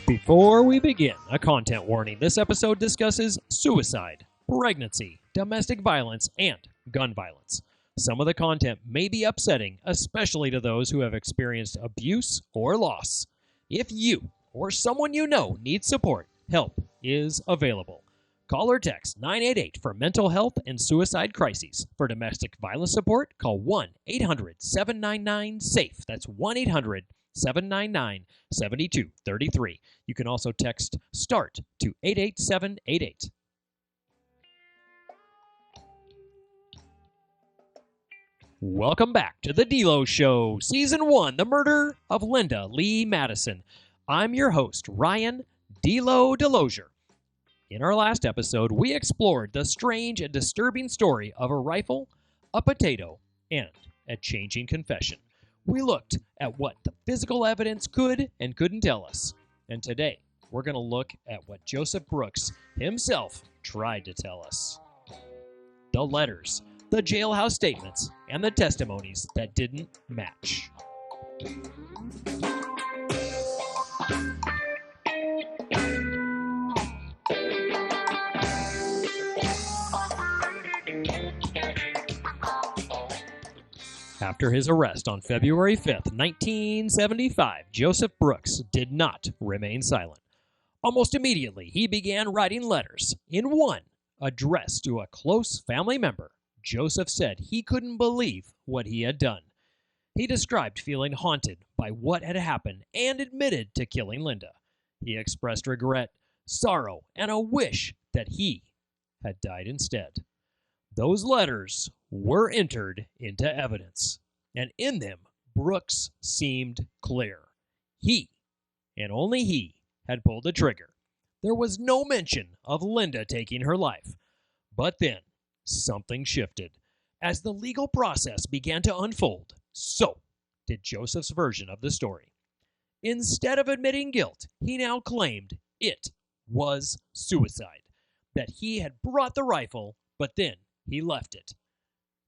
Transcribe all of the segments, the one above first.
Before we begin, a content warning. This episode discusses suicide, pregnancy, domestic violence, and gun violence. Some of the content may be upsetting, especially to those who have experienced abuse or loss. If you or someone you know needs support, help is available. Call or text 988 for mental health and suicide crises. For domestic violence support, call 1-800-799-SAFE. That's 1-800-799-7233. You can also text START to 88788. Welcome back to the DeLozier Show, Season 1, The Murder of Linda Lee Madison. I'm your host, Ryan DeLozier. In our last episode, we explored the strange and disturbing story of a rifle, a potato, and a changing confession. We looked at what the physical evidence could and couldn't tell us. And today, we're going to look at what Joseph Brooks himself tried to tell us. The letters, the jailhouse statements, and the testimonies that didn't match. After his arrest on February 5th, 1975, Joseph Brooks did not remain silent. Almost immediately, he began writing letters. In one, addressed to a close family member, Joseph said he couldn't believe what he had done. He described feeling haunted by what had happened and admitted to killing Linda. He expressed regret, sorrow, and a wish that he had died instead. Those letters were entered into evidence, and in them, Brooks seemed clear. He, and only he, had pulled the trigger. There was no mention of Linda taking her life. But then, something shifted. As the legal process began to unfold, so did Joseph's version of the story. Instead of admitting guilt, he now claimed it was suicide, that he had brought the rifle, but then he left it.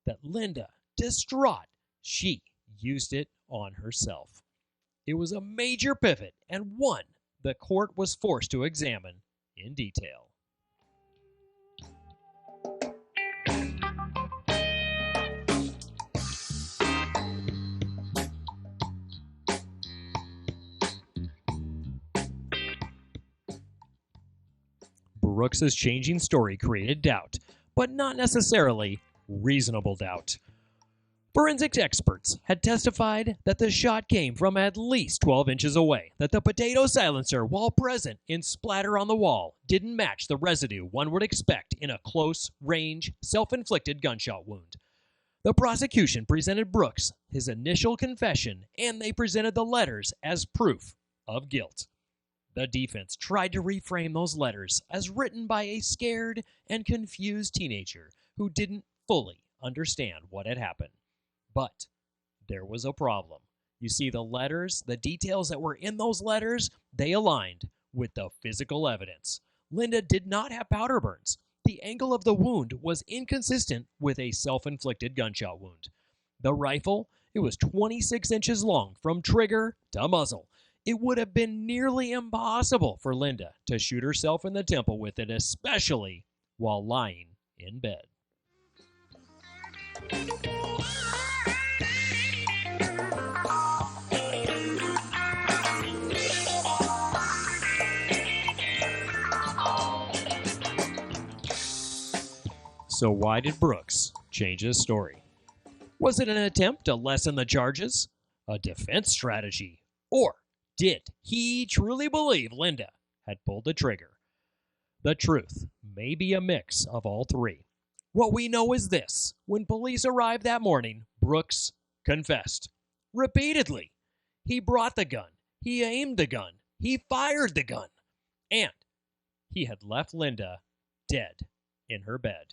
That Linda, distraught, she used it on herself. It was a major pivot and one the court was forced to examine in detail. Brooks's changing story created doubt, but not necessarily reasonable doubt. Forensics experts had testified that the shot came from at least 12 inches away, that the potato silencer, while present in splatter on the wall, didn't match the residue one would expect in a close-range, self-inflicted gunshot wound. The prosecution presented Brooks his initial confession, and they presented the letters as proof of guilt. The defense tried to reframe those letters as written by a scared and confused teenager who didn't fully understand what had happened. But there was a problem. You see, the letters, the details that were in those letters, they aligned with the physical evidence. Linda did not have powder burns. The angle of the wound was inconsistent with a self-inflicted gunshot wound. The rifle, it was 26 inches long from trigger to muzzle. It would have been nearly impossible for Linda to shoot herself in the temple with it, especially while lying in bed. So why did Brooks change his story? Was it an attempt to lessen the charges? A defense strategy? Or did he truly believe Linda had pulled the trigger? The truth may be a mix of all three. What we know is this: when police arrived that morning, Brooks confessed. Repeatedly. He brought the gun. He aimed the gun. He fired the gun. And he had left Linda dead in her bed.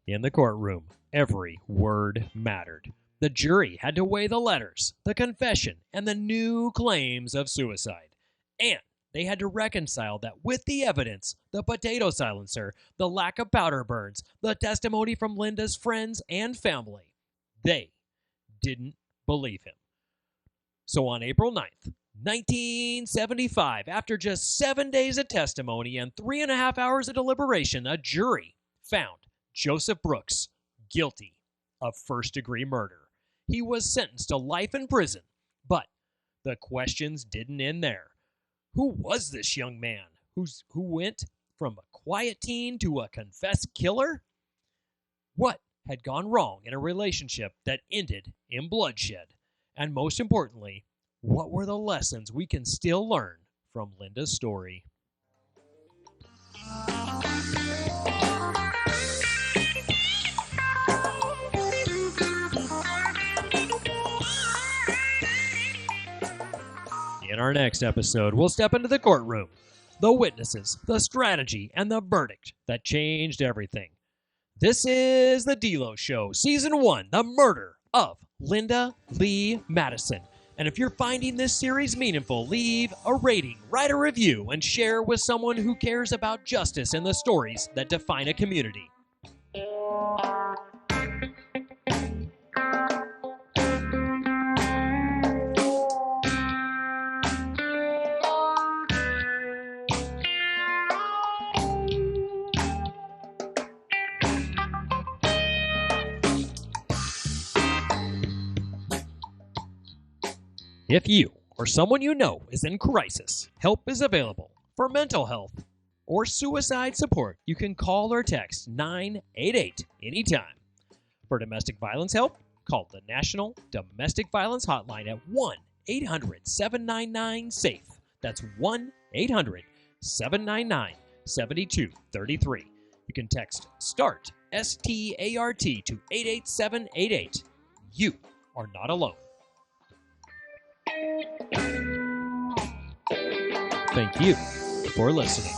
In the courtroom, every word mattered. The jury had to weigh the letters, the confession, and the new claims of suicide. And they had to reconcile that with the evidence, the potato silencer, the lack of powder burns, the testimony from Linda's friends and family. They didn't believe him. So on April 9th, 1975, after just 7 days of testimony and 3.5 hours of deliberation, a jury found Joseph Brooks guilty of first-degree murder. He was sentenced to life in prison, but the questions didn't end there. Who was this young man who went from a quiet teen to a confessed killer? What had gone wrong in a relationship that ended in bloodshed? And most importantly, what were the lessons we can still learn from Linda's story? In our next episode, we'll step into the courtroom, the witnesses, the strategy, and the verdict that changed everything. This is The DeLo Show, Season 1, The Murder of Linda Lee Madison. And if you're finding this series meaningful, leave a rating, write a review, and share with someone who cares about justice and the stories that define a community. If you or someone you know is in crisis, help is available. For mental health or suicide support, you can call or text 988 anytime. For domestic violence help, call the National Domestic Violence Hotline at 1-800-799-SAFE. That's 1-800-799-7233. You can text START, S-T-A-R-T, to 88788. You are not alone. Thank you for listening.